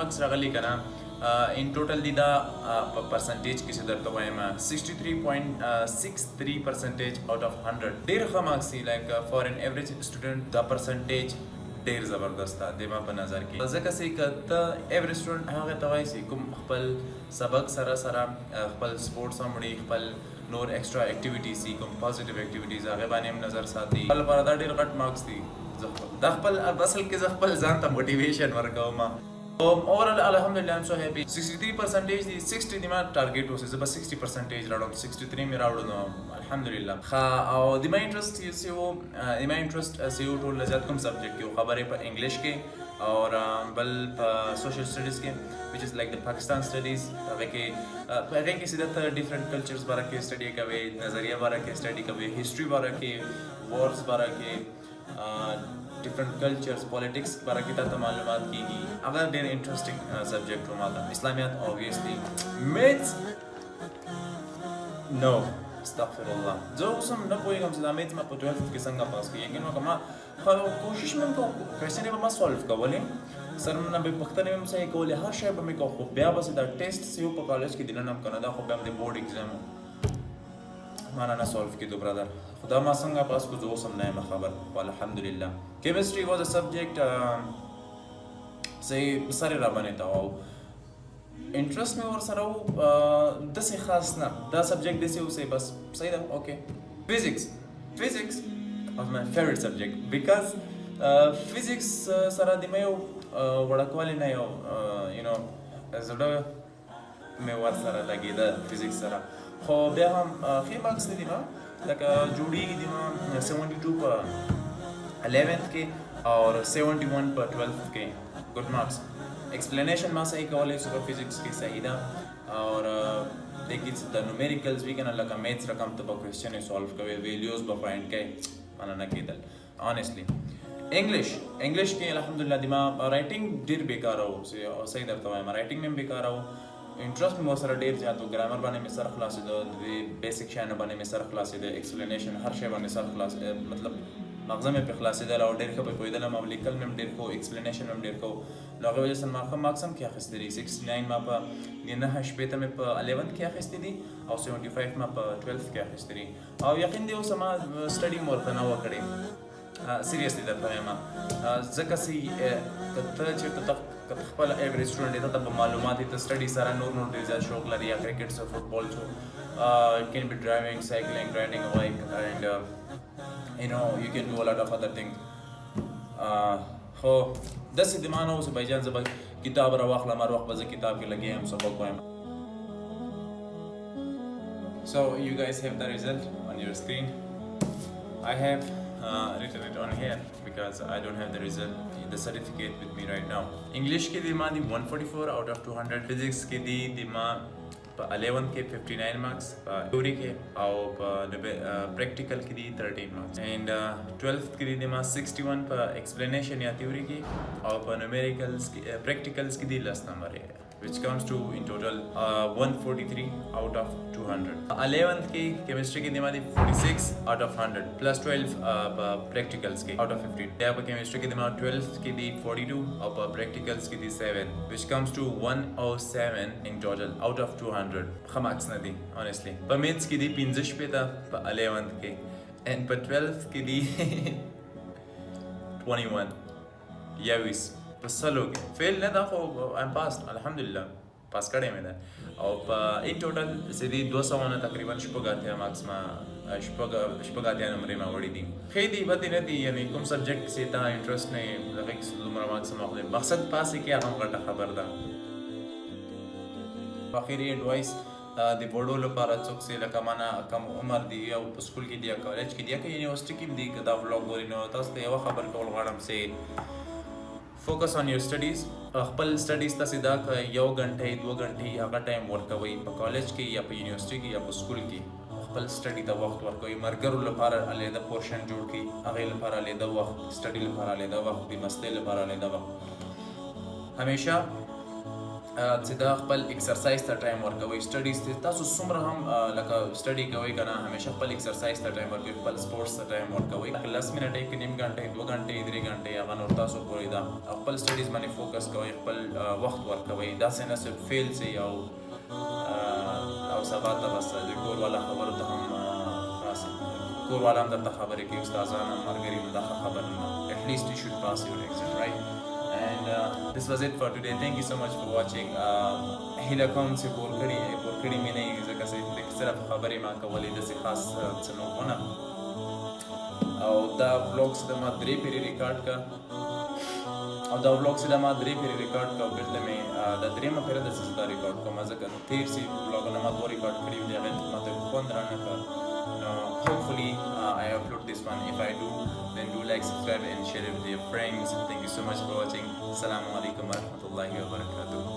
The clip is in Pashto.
مارکس راغلي کنه ان ټوټل دی دا پرسنټیج کې چې درته وایم 63.63% آउट اف 100 ډیر ښه مارکس دي لایک فار ان ایوریج سټوډنټ دا پرسنټیج ډیر زبردست دی ما په نظر کې ځکه چې کته ایوریج سټوډنټ هغه ته وایي چې کوم خپل سبق سره خپل سپورتس هم وړي خپل نور ایکسټرا اکټیویټیز دي کوم پازیټیو اکټیویټیز هغه باندې هم نظر ساتي خپل لپاره دا ډیر غټ مارکس دي دا خپل اصل کې خپل ځان ته موټیویشن ورکوم overall alhamdulillah I'm so happy 63% دی 60 دی ما ټارګټ اوسه زه بس 60% راوړم 63 مې راوړم الحمدلله او دی ما انټرست یو ټول زیات کوم سبجیکټ کې خبرې په انګلیش کې اور بل په سوشل سټډیز کې which is like the Pakistan studies هغه کې سیده ډیفرنٹ کلچرز باره کې سټډي کوي نظریه باره کې سټډي کوي هیسټري باره کې وارز باره کې different cultures politics باره کې تاسو معلومات کیږي هغه ډېر انټرېسټینګ سبجیکټ و ماته اسلامیات obviously میتس نو استغفر الله زه اوس هم نه پوهېږم چې دا میتس ما په 12 کې څنګه پاس کړي یقین وکړه ما کوشش مې کوم کوېسچن به ما سالو کولې سر نه به پښتنې مې صحیح کولې هر شی به مې کوم خو بیا به دا ټیسټ یو په کالج کې دننه هم کنه دا خو بیا د بورډ ایگزام ما نه سالو کېدو برادر خدا ما څنګه پاس کو زه اوس هم نه یم خبر الحمدلله کیمستري واز ا سبجیکټ صحیح سره را باندې تا او انټرست مې ورسره و داسې خاص نه دا سبجیکټ داسې اوسې بس صحیح ده اوکې فزیکس was my favorite subject because physics سره د مې وړکوالی نه یو زړه مې ورسره لګېده فزیکس سره خو بیا هم ښې مارکس دي ما لکه جوړېږي دي ما 72 په 11th کې اور 71 په 12th کې ګډ مارکس ایکسپلینیشن ما صحیح کولی سو په فزیکس کې صحیح ده اور دیکھیے د نومیریکلز وی کنه لکه میتھس رقم ته په کوېسچن سولو کوي ویلیوز به فایند کوي معنا نه کېدل honestly انګلیش کې الحمدلله د ما رائټینګ ډېر بیکاره و صحیح درته وایم رائټینګ مې بیکاره و انټرست مې ورسره ډېر زیات و ګرامر باندې مې سر خلاصېده د بیسک شیانو باندې مې سر خلاصېده ایکسپلینیشن هر شی باندې سر مطلب مغزه مې پرې خلاصېدل او ډېر ښه پرې پوهېدلم او لیکل مې هم ډېر ښه ایکسپلینیشن مې هم ډېر ښه نو هغې وجه سره ما ښه مارکس هم کې اخیستي دي 69 ما په 9 مې په 11th کې اخیستي دي او 75 ما په 12th کې اخیستي دي او یقین دی اوس ما سټډي مې ورته نه وه کړې سیریسلی درته وایم ځکه چې ته چېرته که خپل ایوریج سټوډنټ ته په معلومات ته سټډي سره نور ډېر زیات شوق لري یا کرکټ څه فوټبال څه it can be driving cycling riding a bike and you can do a lot of other things خو داسې دماغ نه اوس بایجان زه به کتاب راواخلم هر وخت به زه کتاب کې لګیا یم سبق وایم So you guys have the result on your screen. I have written it on here because I don't have the result, the certificate with me right now. English ke di ma di 144 out of 200. Physics ke di ma 11th ke 59 marks. Theory ke au practical ke di 13 marks. And 12th ke di ma 61 pa explanation ya theory ki au numericals practicals ke di last number hai, which comes to in total 143 out of 200. 11th की chemistry की दिमाग 46 out of 100 plus 12 practicals की out of 15. यहाँ पर chemistry की दिमाग 12th की दी 42 और practicals की दी 7, which comes to 107 in total out of 200. खमाक्स ना दी honestly. पर maths की दी 15 पे था पर 11th के and पर 12th की दी 21. याविस सलो के फेल نه دا خو I'm passed الحمدلله پاس کړی مې ده او په ان ټوټل سیدي 200 نه تقریبا شپږاتیا مارکس ما شپږاتیا نمبرې ما وړي دي ښې دي بدې نه دي یعنی کوم سبجیکټ چې تا انټرست نه هغه کې دومره مارکس ما اخلي مقصد پاسې کې هغه غټه خبر ده اخري اډوایس د بورډو لپاره څوک چې لکه مانا کم عمر دی او په سکول کې دی یا کالج کې دی یا یونیورسيټي کې دی دا ولاګ ګوري نو تاسو ته یو خبر کول غواړم چې focus on your studies خپل سټډیز ته سیدا یو غنټه 2 غنټې هغه ټایم ورکوي په کالج کې یا په یونیورسيټي کې یا په سکول کې خپل سټډي ته وخت ورکوي مرګرو لپاره علیحده پورشن جوړ کړي هغه لپاره علیحده وخت سټډي لپاره علیحده وخت د مستۍ لپاره علیحده وخت همیشه چې دا خپل ایکسرسایز ته ټایم ورکوي سټډیز ته تاسو څومره هم لکه سټډي کوئ که نه همیشه خپل ایکسرسایز ته ټایم ورکوي خپل سپورټس ته ټایم ورکوي 10 منټې کې نیم غنټې 2 غنټې 3 غنټې هغه نور تاسو پورې ده خپل سټډیز باندې فوکس کوئ خپل وخت ورکوئ داسې نه صرف فیل سي او سبا ته بس د کور والا خبرو ته هم کور والا هم درته خبرې کوي استادان هم ملګري نو دا خبر نه at least you should pass your exam right and this was it for today thank you so much for watching هیله کوم چې پور کړي مې نه وي ځکه چې صرف خبرې ما کولې داسې خاص څه نه ونه او دا vlogs د ما 3 پیرې ریکارډ کا او دا vlogs د ما 3 پیرې ریکارډ کا بیرته مې دا 3 پیرې د څه ریکارډ کوم ځکه نو تیر سي vlogونه ما 2 ریکارډ کړی دي هغه ماته خوند رانه کړ hopefully I upload this one if I do then do like subscribe and share it with your friends thank you so much for watching assalamu alaikum warahmatullahi wabarakatuh